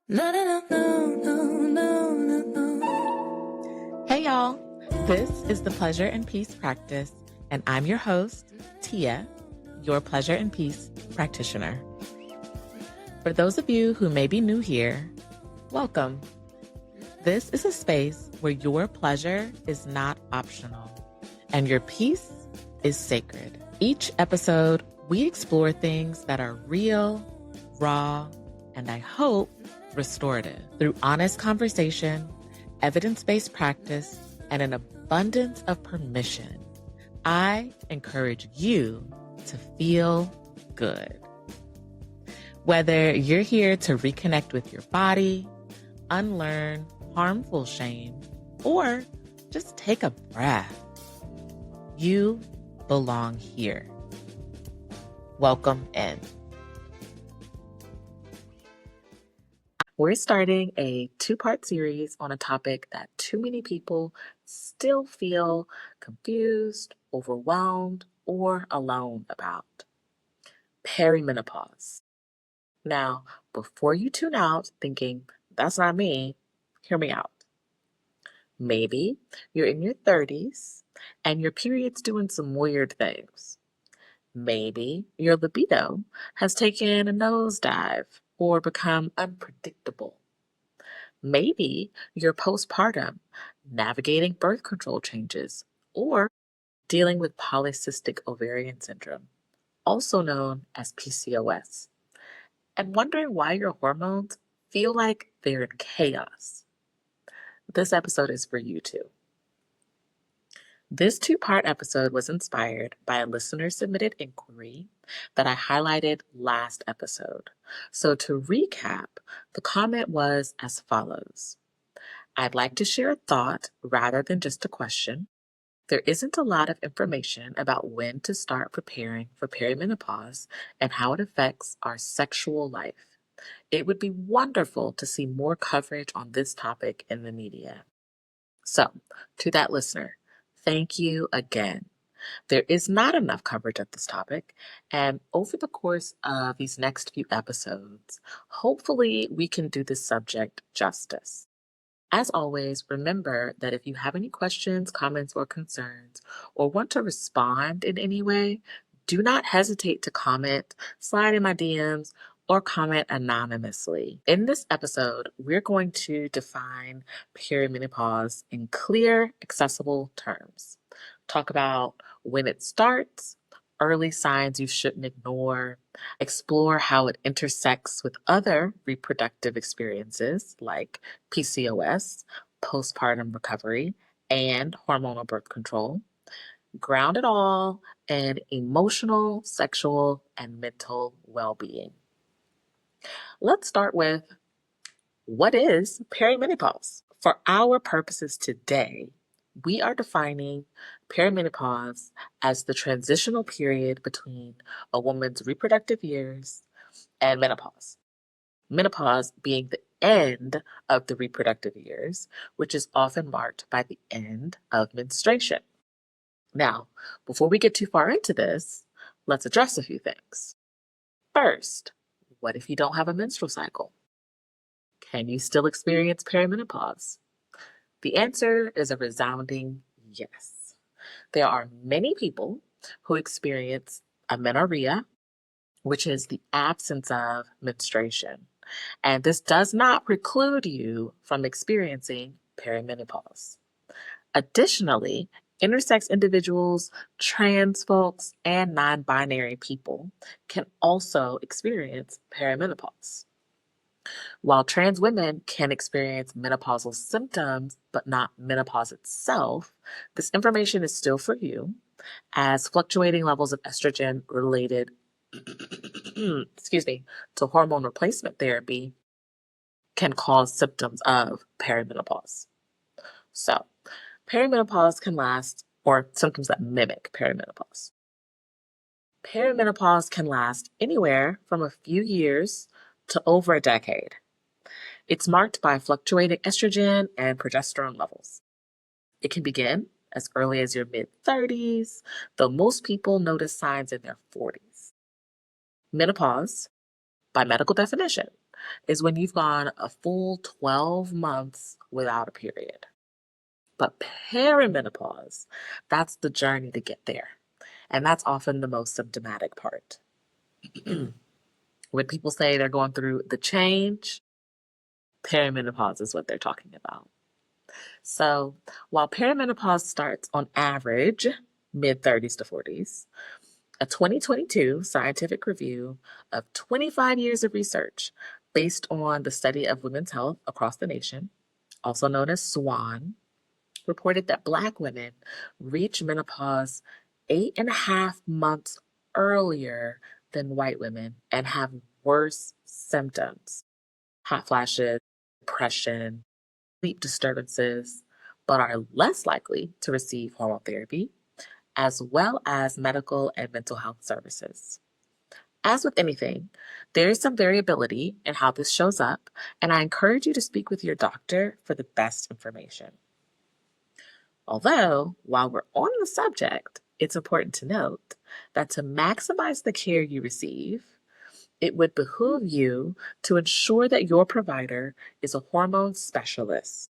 No, no, no, no, no, no, no. Hey y'all, this is the Pleasure and Peace Practice, and I'm your host, Tia, your Pleasure and Peace practitioner. For those of you who may be new here, welcome. This is a space where your pleasure is not optional and your peace is sacred. Each episode, we explore things that are real, raw, and I hope restorative. Through honest conversation, evidence-based practice, and an abundance of permission, I encourage you to feel good. Whether you're here to reconnect with your body, unlearn harmful shame, or just take a breath, you belong here. Welcome in. We're starting a two-part series on a topic that too many people still feel confused, overwhelmed, or alone about: perimenopause. Now, before you tune out thinking, that's not me, hear me out. Maybe you're in your 30s and your period's doing some weird things. Maybe your libido has taken a nosedive or become unpredictable. Maybe you're postpartum, navigating birth control changes, or dealing with polycystic ovarian syndrome, also known as PCOS, and wondering why your hormones feel like they're in chaos. This episode is for you too. This two-part episode was inspired by a listener-submitted inquiry that I highlighted last episode. So to recap, the comment was as follows. I'd like to share a thought rather than just a question. There isn't a lot of information about when to start preparing for perimenopause and how it affects our sexual life. It would be wonderful to see more coverage on this topic in the media. So, to that listener, thank you again. There is not enough coverage of this topic, and over the course of these next few episodes, hopefully we can do this subject justice. As always, remember that if you have any questions, comments, or concerns, or want to respond in any way, do not hesitate to comment, slide in my DMs, or comment anonymously. In this episode, we're going to define perimenopause in clear, accessible terms. Talk about when it starts, early signs you shouldn't ignore, explore how it intersects with other reproductive experiences like PCOS, postpartum recovery, and hormonal birth control. Ground it all in emotional, sexual, and mental well-being. Let's start with, what is perimenopause? For our purposes today, we are defining perimenopause as the transitional period between a woman's reproductive years and menopause. Menopause being the end of the reproductive years, which is often marked by the end of menstruation. Now, before we get too far into this, let's address a few things. First, what if you don't have a menstrual cycle? Can you still experience perimenopause? The answer is a resounding yes. There are many people who experience amenorrhea, which is the absence of menstruation. And this does not preclude you from experiencing perimenopause. Additionally, intersex individuals, trans folks, and non-binary people can also experience perimenopause. While trans women can experience menopausal symptoms, but not menopause itself, this information is still for you, as fluctuating levels of estrogen related to hormone replacement therapy can cause symptoms of perimenopause. So, perimenopause can last, or symptoms that mimic perimenopause. Perimenopause can last anywhere from a few years to over a decade. It's marked by fluctuating estrogen and progesterone levels. It can begin as early as your mid-30s, though most people notice signs in their 40s. Menopause, by medical definition, is when you've gone a full 12 months without a period. But perimenopause, that's the journey to get there. And that's often the most symptomatic part. When people say they're going through the change, perimenopause is what they're talking about. So while perimenopause starts on average mid 30s to 40s, a 2022 scientific review of 25 years of research based on the study of women's health across the nation, also known as SWAN, reported that Black women reach menopause 8.5 months earlier than white women and have worse symptoms: hot flashes, depression, sleep disturbances, but are less likely to receive hormone therapy, as well as medical and mental health services. As with anything, there is some variability in how this shows up, and I encourage you to speak with your doctor for the best information. Although, while we're on the subject, it's important to note that to maximize the care you receive, it would behoove you to ensure that your provider is a hormone specialist.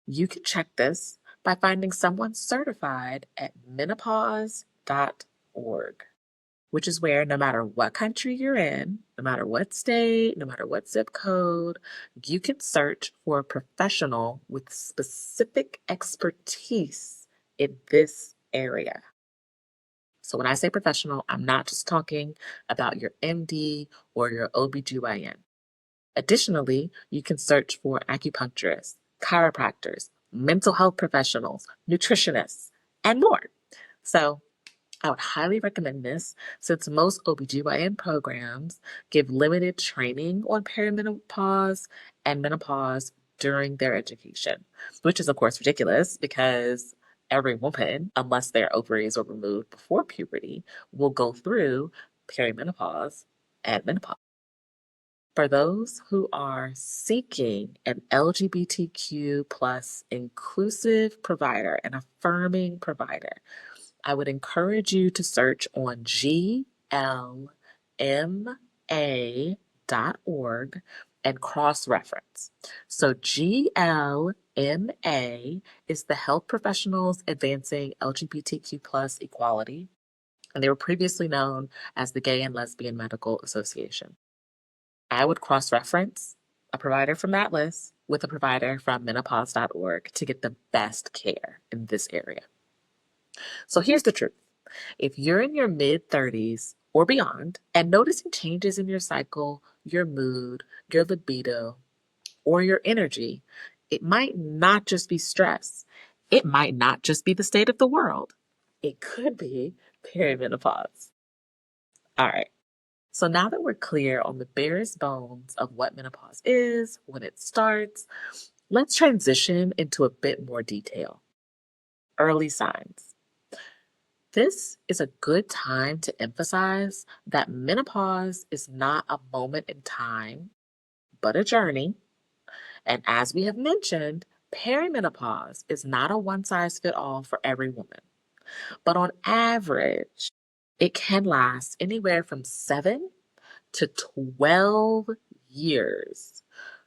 You can check this by finding someone certified at menopause.org, which is where no matter what country you're in, no matter what state, no matter what zip code, you can search for a professional with specific expertise in this area. So when I say professional, I'm not just talking about your MD or your OBGYN. Additionally, you can search for acupuncturists, chiropractors, mental health professionals, nutritionists, and more. So I would highly recommend this since most OBGYN programs give limited training on perimenopause and menopause during their education, which is, of course, ridiculous because every woman, unless their ovaries were removed before puberty, will go through perimenopause and menopause. For those who are seeking an LGBTQ plus inclusive provider, an affirming provider, I would encourage you to search on glma.org and cross-reference. So GLMA is the Health Professionals Advancing LGBTQ plus Equality, and they were previously known as the Gay and Lesbian Medical Association. I would cross-reference a provider from that list with a provider from menopause.org to get the best care in this area. So here's the truth. If you're in your mid-30s or beyond and noticing changes in your cycle, your mood, your libido, or your energy, it might not just be stress. It might not just be the state of the world. It could be perimenopause. All right. So now that we're clear on the barest bones of what menopause is, when it starts, let's transition into a bit more detail. Early signs. This is a good time to emphasize that menopause is not a moment in time, but a journey. And as we have mentioned, perimenopause is not a one-size-fits-all for every woman. But on average, it can last anywhere from 7 to 12 years.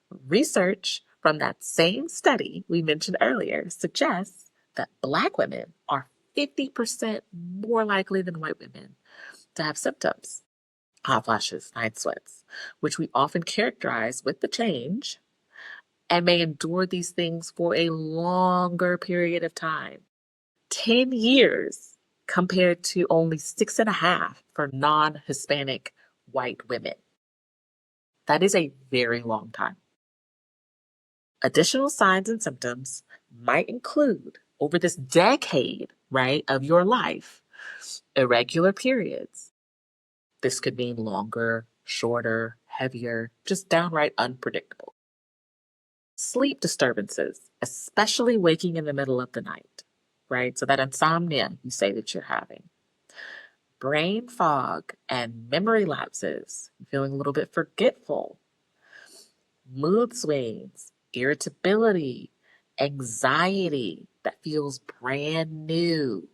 Research from that same study we mentioned earlier suggests that Black women are 50% more likely than white women to have symptoms, hot flashes, night sweats, which we often characterize with the change, and may endure these things for a longer period of time. 10 years compared to only 6.5 for non-Hispanic white women. That is a very long time. Additional signs and symptoms might include, over this decade, right, of your life, irregular periods. This could mean longer, shorter, heavier, just downright unpredictable. Sleep disturbances, especially waking in the middle of the night, right? So that insomnia you say that you're having. Brain fog and memory lapses, feeling a little bit forgetful. Mood swings, irritability, anxiety that feels brand new,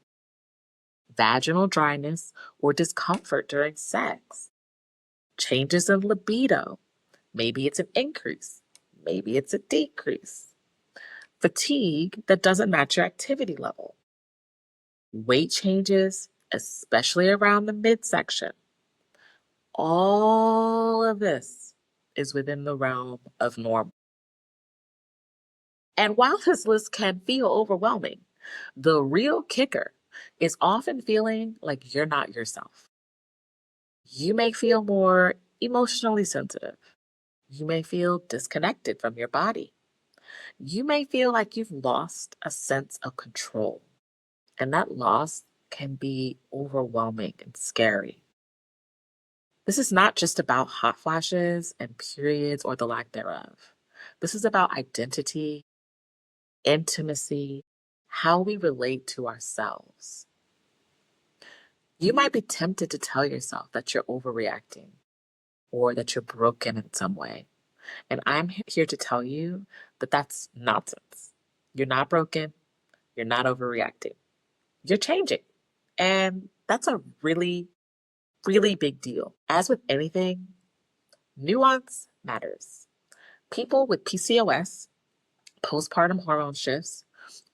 vaginal dryness or discomfort during sex, changes in libido, Maybe it's an increase. Maybe it's a decrease. Fatigue that doesn't match your activity level. Weight changes, especially around the midsection. All of this is within the realm of normal. And while this list can feel overwhelming, the real kicker is often feeling like you're not yourself. You may feel more emotionally sensitive. You may feel disconnected from your body. You may feel like you've lost a sense of control. And that loss can be overwhelming and scary. This is not just about hot flashes and periods or the lack thereof. This is about identity, intimacy, how we relate to ourselves. You might be tempted to tell yourself that you're overreacting or that you're broken in some way. And I'm here to tell you that that's nonsense. You're not broken. You're not overreacting. You're changing. And that's a really, really big deal. As with anything, nuance matters. People with PCOS, postpartum hormone shifts,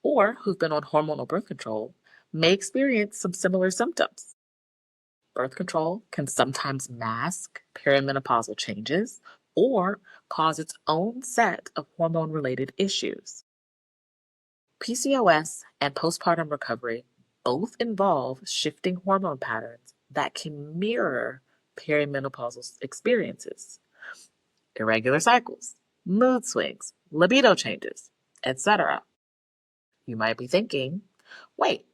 or who've been on hormonal birth control may experience some similar symptoms. Birth control can sometimes mask perimenopausal changes or cause its own set of hormone related issues. PCOS and postpartum recovery both involve shifting hormone patterns that can mirror perimenopausal experiences, irregular cycles, mood swings, libido changes, etc. You might be thinking, wait,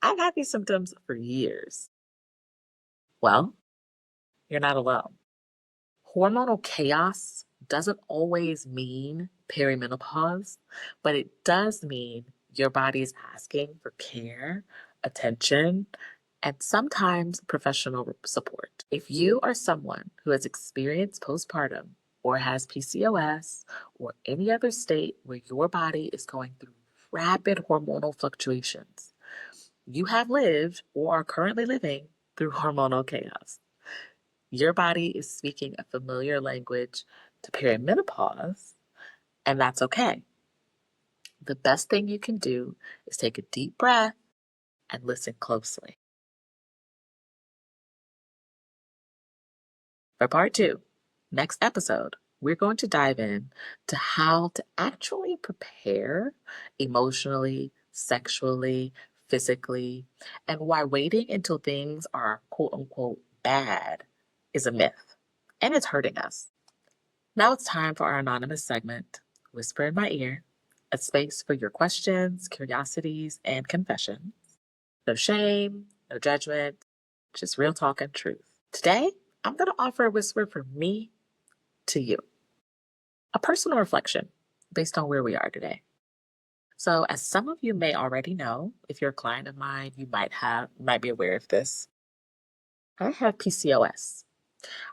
I've had these symptoms for years. Well, you're not alone. Hormonal chaos doesn't always mean perimenopause, but it does mean your body is asking for care, attention, and sometimes professional support. If you are someone who has experienced postpartum or has PCOS or any other state where your body is going through rapid hormonal fluctuations, you have lived or are currently living through hormonal chaos. Your body is speaking a familiar language to perimenopause, and that's okay. The best thing you can do is take a deep breath and listen closely. For part two, next episode, we're going to dive in to how to actually prepare emotionally, sexually, physically, and why waiting until things are quote unquote bad is a myth and it's hurting us. Now it's time for our anonymous segment, Whisper in My Ear, a space for your questions, curiosities, and confessions. No shame, no judgment, just real talk and truth. Today, I'm going to offer a whisper from me to you, a personal reflection based on where we are today. So, as some of you may already know, if you're a client of mine, you might be aware of this. I have PCOS.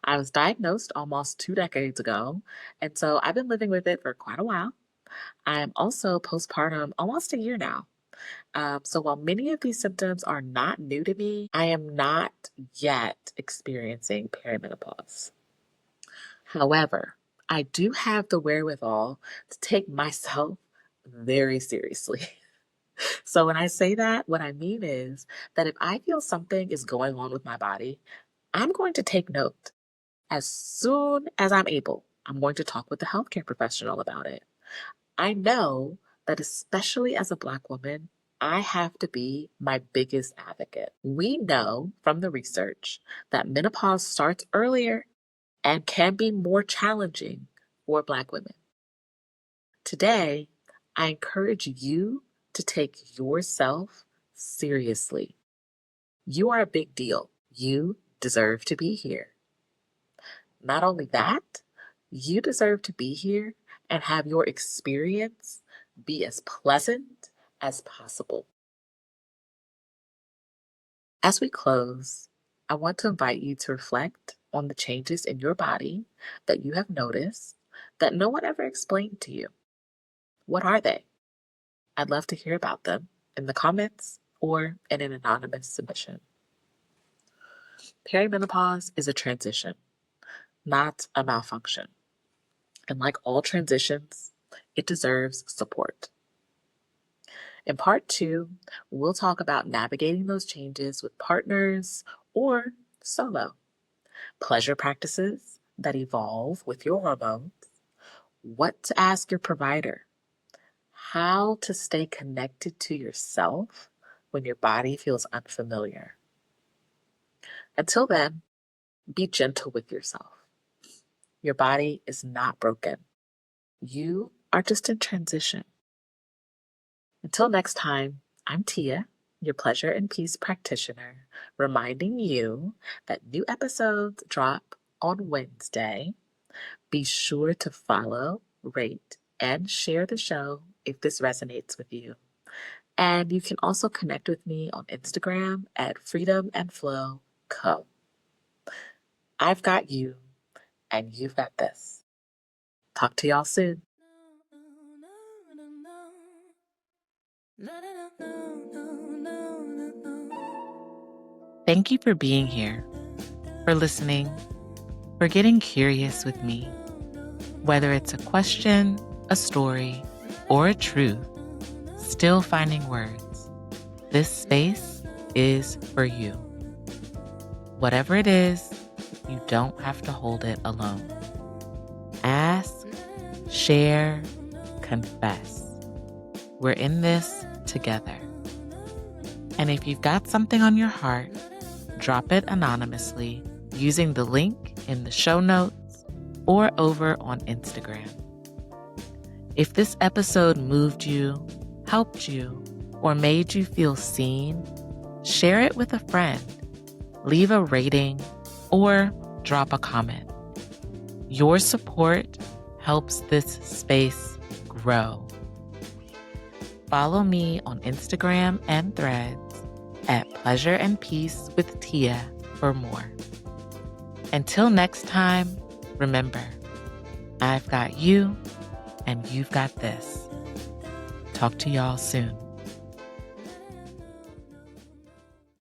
I was diagnosed almost 2 decades ago, and so I've been living with it for quite a while. I'm also postpartum almost a year now. So while many of these symptoms are not new to me, I am not yet experiencing perimenopause. However, I do have the wherewithal to take myself very seriously. So when I say that, what I mean is that if I feel something is going on with my body, I'm going to take note. As soon as I'm able, I'm going to talk with a healthcare professional about it. I know that especially as a Black woman, I have to be my biggest advocate. We know from the research that menopause starts earlier and can be more challenging for Black women. Today, I encourage you to take yourself seriously. You are a big deal. You deserve to be here. Not only that, you deserve to be here and have your experience be as pleasant as possible. As we close, I want to invite you to reflect on the changes in your body that you have noticed that no one ever explained to you. What are they? I'd love to hear about them in the comments or in an anonymous submission. Perimenopause is a transition, not a malfunction. And like all transitions, it deserves support. In part 2, we'll talk about navigating those changes with partners or solo, pleasure practices that evolve with your hormones, what to ask your provider, how to stay connected to yourself when your body feels unfamiliar. Until then, be gentle with yourself. Your body is not broken. You are just in transition. Until next time, I'm Tia, your pleasure and peace practitioner, reminding you that new episodes drop on Wednesday. Be sure to follow, rate, and share the show if this resonates with you. And you can also connect with me on Instagram at Freedom and Flow Co. I've got you, and you've got this. Talk to y'all soon. Thank you for being here, for listening, for getting curious with me. Whether it's a question, a story, or a truth, still finding words, this space is for you. Whatever it is, you don't have to hold it alone. Ask, share, confess. We're in this together. And if you've got something on your heart, drop it anonymously using the link in the show notes or over on Instagram. If this episode moved you, helped you, or made you feel seen, share it with a friend, leave a rating, or drop a comment. Your support helps this space grow. Follow me on Instagram and Threads at Pleasure and Peace with Tia for more. Until next time, remember, I've got you and you've got this. Talk to y'all soon.